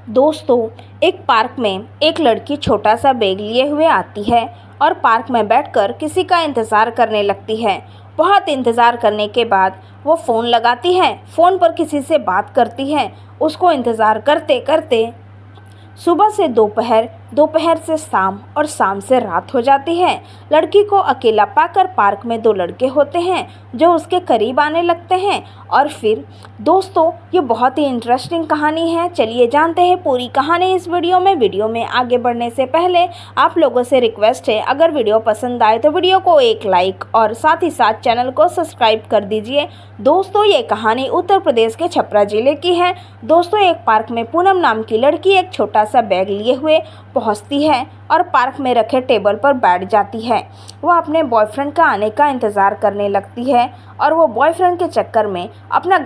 दोस्तों, एक पार्क में एक लड़की छोटा सा बैग लिए हुए आती है और पार्क में बैठकर किसी का इंतज़ार करने लगती है। बहुत इंतज़ार करने के बाद वो फ़ोन लगाती है, फ़ोन पर किसी से बात करती है। उसको इंतज़ार करते करते सुबह से दोपहर, दोपहर से शाम और शाम से रात हो जाती है। लड़की को अकेला पाकर पार्क में दो लड़के होते हैं जो उसके करीब आने लगते हैं और फिर दोस्तों, ये बहुत ही इंटरेस्टिंग कहानी है। चलिए जानते हैं पूरी कहानी इस वीडियो में आगे बढ़ने से पहले आप लोगों से रिक्वेस्ट है, अगर वीडियो पसंद आए तो वीडियो को एक लाइक और साथ ही साथ चैनल को सब्सक्राइब कर दीजिए। दोस्तों, ये कहानी उत्तर प्रदेश के छपरा जिले की है। दोस्तों, एक पार्क में पूनम नाम की लड़की एक छोटा सा बैग लिए हुए पहुंचती है और पार्क में रखे टेबल पर बैठ जाती है। वह अपने बॉयफ्रेंड का आने का इंतज़ार करने लगती है और वो बॉयफ्रेंड के चक्कर में अपना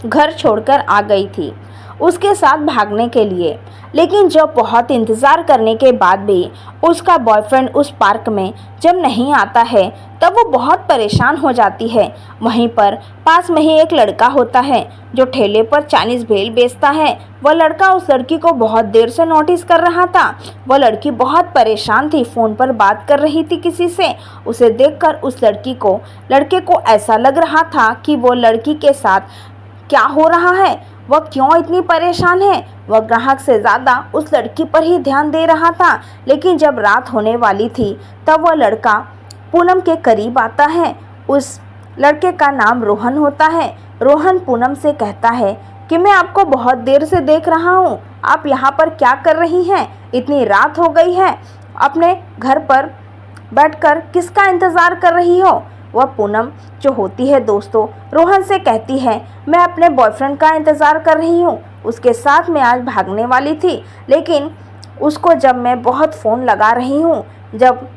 घर छोड़कर आ गई थी उसके साथ भागने के लिए। लेकिन जब बहुत इंतज़ार करने के बाद भी उसका बॉयफ्रेंड उस पार्क में जब नहीं आता है तब वो बहुत परेशान हो जाती है। वहीं पर पास में ही एक लड़का होता है जो ठेले पर चाइनीज़ भेल बेचता है। वह लड़का उस लड़की को बहुत देर से नोटिस कर रहा था। वह लड़की बहुत परेशान थी, फ़ोन पर बात कर रही थी किसी से। उसे देखकर उस लड़के को ऐसा लग रहा था कि वो लड़की के साथ क्या हो रहा है, वह क्यों इतनी परेशान है। वह ग्राहक से ज़्यादा उस लड़की पर ही ध्यान दे रहा था। लेकिन जब रात होने वाली थी तब वह लड़का पूनम के करीब आता है। उस लड़के का नाम रोहन होता है। रोहन पूनम से कहता है कि मैं आपको बहुत देर से देख रहा हूँ, आप यहाँ पर क्या कर रही हैं? इतनी रात हो गई है, अपने घर पर बैठकर किसका इंतज़ार कर रही हो? वह पूनम जो होती है दोस्तों, रोहन से कहती है मैं अपने बॉयफ्रेंड का इंतज़ार कर रही हूँ, उसके साथ मैं आज भागने वाली थी। लेकिन उसको जब मैं बहुत फ़ोन लगा रही हूँ, जब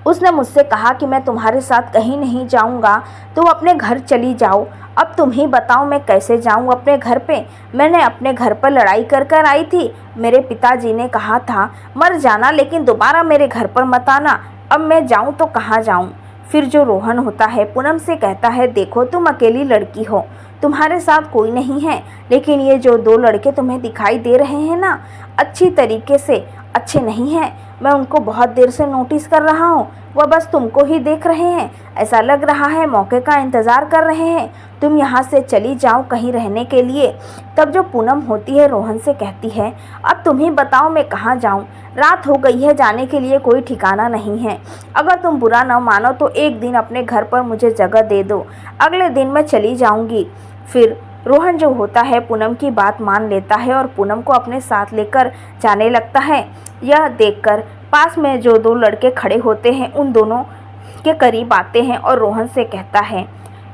उसने मुझसे कहा कि मैं तुम्हारे साथ कहीं नहीं जाऊँगा, तुम अपने घर चली जाओ। अब तुम ही बताओ मैं कैसे जाऊँ अपने घर पे? मैंने अपने घर पर लड़ाई कर कर आई थी। मेरे पिताजी ने कहा था मर जाना लेकिन दोबारा मेरे घर पर मत आना। अब मैं जाऊँ तो कहाँ जाऊँ? फिर जो रोहन होता है पूनम से कहता है देखो, तुम अकेली लड़की हो, तुम्हारे साथ कोई नहीं है, लेकिन ये जो दो लड़के तुम्हें दिखाई दे रहे हैं ना, अच्छी तरीके से अच्छे नहीं हैं। मैं उनको बहुत देर से नोटिस कर रहा हूँ, वह बस तुमको ही देख रहे हैं। ऐसा लग रहा है मौके का इंतज़ार कर रहे हैं। तुम यहाँ से चली जाओ कहीं रहने के लिए। तब जो पूनम होती है रोहन से कहती है अब तुम ही बताओ मैं कहाँ जाऊँ? रात हो गई है, जाने के लिए कोई ठिकाना नहीं है। अगर तुम बुरा न मानो तो एक दिन अपने घर पर मुझे जगह दे दो, अगले दिन मैं चली जाऊँगी। फिर रोहन जो होता है पूनम की बात मान लेता है और पूनम को अपने साथ लेकर जाने लगता है। यह देखकर पास में जो दो लड़के खड़े होते हैं उन दोनों के करीब आते हैं और रोहन से कहता है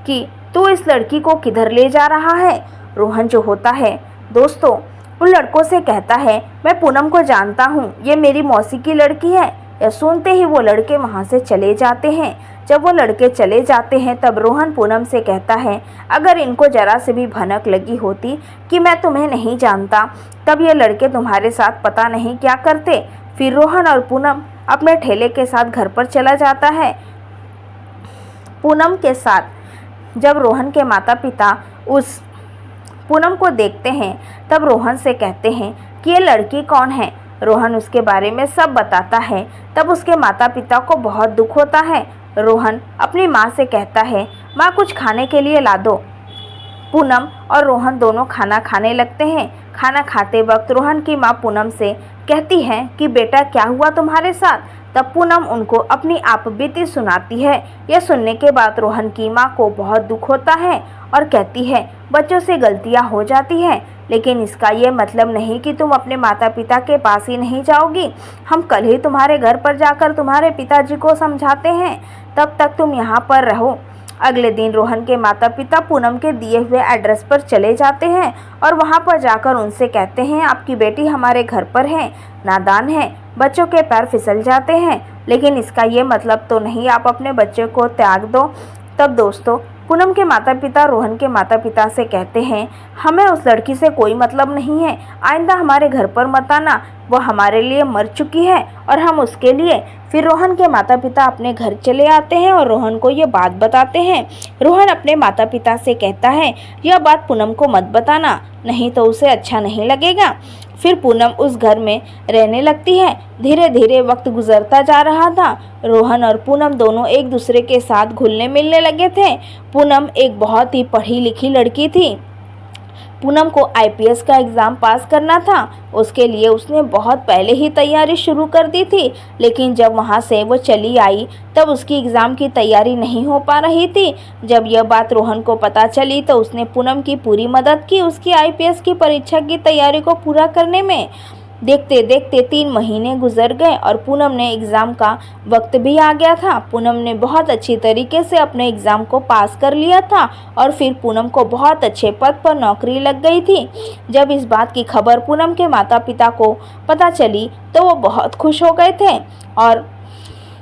कि तू इस लड़की को किधर ले जा रहा है? रोहन जो होता है दोस्तों उन लड़कों से कहता है मैं पूनम को जानता हूँ, ये मेरी मौसी की लड़की है। यह सुनते ही वो लड़के वहाँ से चले जाते हैं। जब वो लड़के चले जाते हैं तब रोहन पूनम से कहता है अगर इनको जरा से भी भनक लगी होती कि मैं तुम्हें नहीं जानता, तब ये लड़के तुम्हारे साथ पता नहीं क्या करते। फिर रोहन और पूनम अपने ठेले के साथ घर पर चला जाता है। पूनम के साथ जब रोहन के माता पिता उस पूनम को देखते हैं तब रोहन से कहते हैं कि ये लड़की कौन है। रोहन उसके बारे में सब बताता है। तब उसके माता पिता को बहुत दुख होता है। रोहन अपनी माँ से कहता है माँ कुछ खाने के लिए ला दो। पूनम और रोहन दोनों खाना खाने लगते हैं। खाना खाते वक्त रोहन की माँ पूनम से कहती है कि बेटा क्या हुआ तुम्हारे साथ? तब पूनम उनको अपनी आपबीती सुनाती है। यह सुनने के बाद रोहन की माँ को बहुत दुख होता है और कहती है बच्चों से गलतियाँ हो जाती हैं, लेकिन इसका ये मतलब नहीं कि तुम अपने माता पिता के पास ही नहीं जाओगी। हम कल ही तुम्हारे घर पर जाकर तुम्हारे पिताजी को समझाते हैं, तब तक तुम यहाँ पर रहो। अगले दिन रोहन के माता पिता पूनम के दिए हुए एड्रेस पर चले जाते हैं और वहाँ पर जाकर उनसे कहते हैं आपकी बेटी हमारे घर पर है, नादान है, बच्चों के पैर फिसल जाते हैं, लेकिन इसका ये मतलब तो नहीं आप अपने बच्चे को त्याग दो। तब दोस्तों पूनम के माता पिता रोहन के माता पिता से कहते हैं, हमें उस लड़की से कोई मतलब नहीं है, आइंदा हमारे घर पर मत आना, वह हमारे लिए मर चुकी है और हम उसके लिए। फिर रोहन के माता पिता अपने घर चले आते हैं और रोहन को ये बात बताते हैं। रोहन अपने माता पिता से कहता है, यह बात पूनम को मत बताना, नहीं तो उसे अच्छा नहीं लगेगा। फिर पूनम उस घर में रहने लगती है। धीरे धीरे वक्त गुजरता जा रहा था। रोहन और पूनम दोनों एक दूसरे के साथ घुलने मिलने लगे थे। पूनम एक बहुत ही पढ़ी लिखी लड़की थी। पूनम को आईपीएस का एग्ज़ाम पास करना था। उसके लिए उसने बहुत पहले ही तैयारी शुरू कर दी थी, लेकिन जब वहाँ से वो चली आई तब उसकी एग्ज़ाम की तैयारी नहीं हो पा रही थी। जब यह बात रोहन को पता चली तो उसने पूनम की पूरी मदद की उसकी आईपीएस की परीक्षा की तैयारी को पूरा करने में। देखते देखते 3 महीने गुजर गए और पूनम ने एग्ज़ाम का वक्त भी आ गया था। पूनम ने बहुत अच्छी तरीके से अपने एग्ज़ाम को पास कर लिया था और फिर पूनम को बहुत अच्छे पद पर नौकरी लग गई थी। जब इस बात की खबर पूनम के माता पिता को पता चली तो वो बहुत खुश हो गए थे और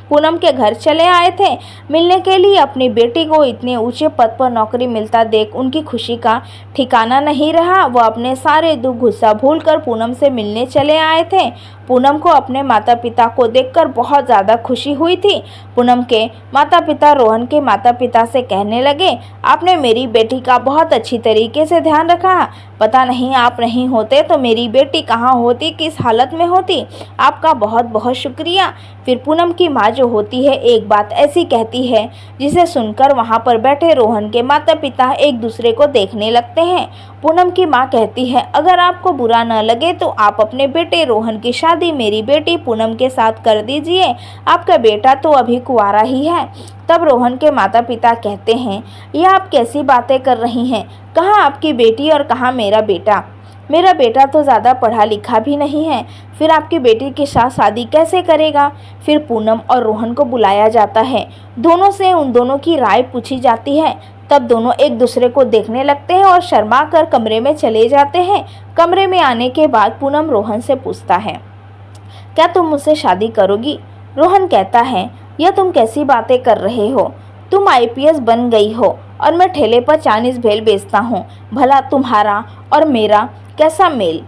पूनम के घर चले आए थे मिलने के लिए। अपनी बेटी को इतने ऊंचे पद पर नौकरी मिलता देख उनकी खुशी का ठिकाना नहीं रहा। वह अपने सारे दुख गुस्सा भूलकर पूनम से मिलने चले आए थे। पूनम को अपने माता पिता को देखकर बहुत ज़्यादा खुशी हुई थी। पूनम के माता पिता रोहन के माता पिता से कहने लगे, आपने मेरी बेटी का बहुत अच्छी तरीके से ध्यान रखा, पता नहीं आप नहीं होते तो मेरी बेटी कहाँ होती, किस हालत में होती, आपका बहुत बहुत शुक्रिया। फिर पूनम की माँ जो होती है एक बात ऐसी कहती है जिसे सुनकर वहाँ पर बैठे रोहन के माता पिता एक दूसरे को देखने लगते हैं। पूनम की माँ कहती है, अगर आपको बुरा न लगे तो आप अपने बेटे रोहन की शादी मेरी बेटी पूनम के साथ कर दीजिए, आपका बेटा तो अभी कुंवारा ही है। तब रोहन के माता पिता कहते हैं, यह आप कैसी बातें कर रही हैं, कहाँ आपकी बेटी और कहाँ मेरा बेटा, मेरा बेटा तो ज़्यादा पढ़ा लिखा भी नहीं है, फिर आपकी बेटी के साथ शादी कैसे करेगा। फिर पूनम और रोहन को बुलाया जाता है, दोनों से उन दोनों की राय पूछी जाती है। तब दोनों एक दूसरे को देखने लगते हैं और शर्मा कर कमरे में चले जाते हैं। कमरे में आने के बाद पूनम रोहन से पूछता है, क्या तुम मुझसे शादी करोगी। रोहन कहता है, यह तुम कैसी बातें कर रहे हो, तुम आईपीएस बन गई हो और मैं ठेले पर चाइनीज़ भेल बेचता हूँ, भला तुम्हारा और मेरा कैसा मेल,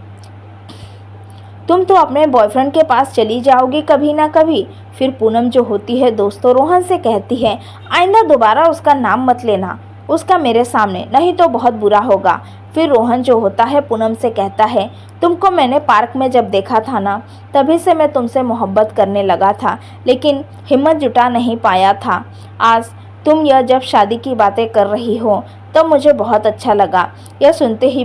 तुम तो अपने बॉयफ्रेंड के पास चली जाओगी कभी ना कभी। फिर पूनम जो होती है दोस्तों रोहन से कहती है, आइंदा दोबारा उसका नाम मत लेना उसका मेरे सामने, नहीं तो बहुत बुरा होगा। फिर रोहन जो होता है पूनम से कहता है, तुमको मैंने पार्क में जब देखा था ना, तभी से मैं तुमसे मोहब्बत करने लगा था, लेकिन हिम्मत जुटा नहीं पाया था। आज तुम यह जब शादी की बातें कर रही हो तब मुझे बहुत अच्छा लगा। यह सुनते ही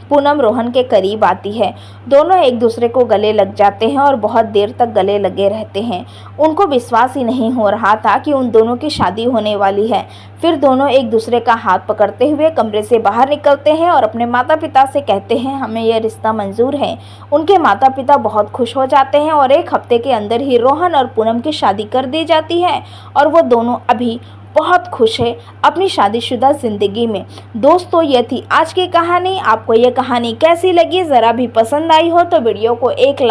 पूनम रोहन के करीब आती है। दोनों एक दूसरे को गले लग जाते हैं और बहुत देर तक गले लगे रहते हैं। उनको विश्वास ही नहीं हो रहा था कि उन दोनों की शादी होने वाली है। फिर दोनों एक दूसरे का हाथ पकड़ते हुए कमरे से बाहर निकलते हैं और अपने माता पिता से कहते हैं, हमें यह रिश्ता मंजूर है। उनके माता पिता बहुत खुश हो जाते हैं और 1 हफ्ते के अंदर ही रोहन और पूनम की शादी कर दी जाती है और वो दोनों अभी बहुत खुश है अपनी शादीशुदा ज़िंदगी में। दोस्तों, ये थी आज की कहानी। आपको ये कहानी कैसी लगी, ज़रा भी पसंद आई हो तो वीडियो को 1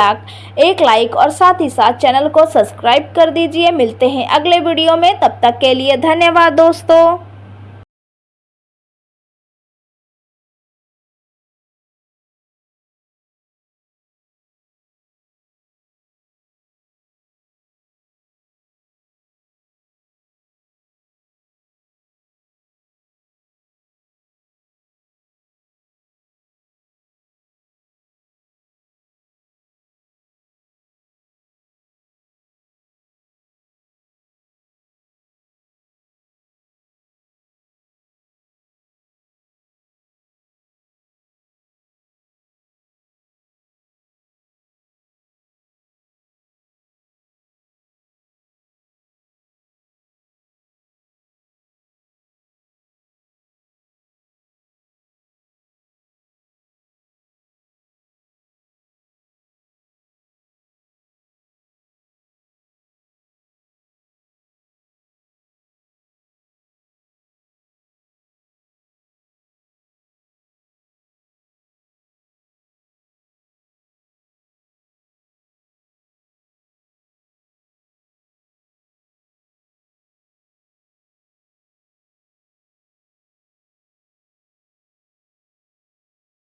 लाइक और साथ ही साथ चैनल को सब्सक्राइब कर दीजिए। मिलते हैं अगले वीडियो में, तब तक के लिए धन्यवाद दोस्तों।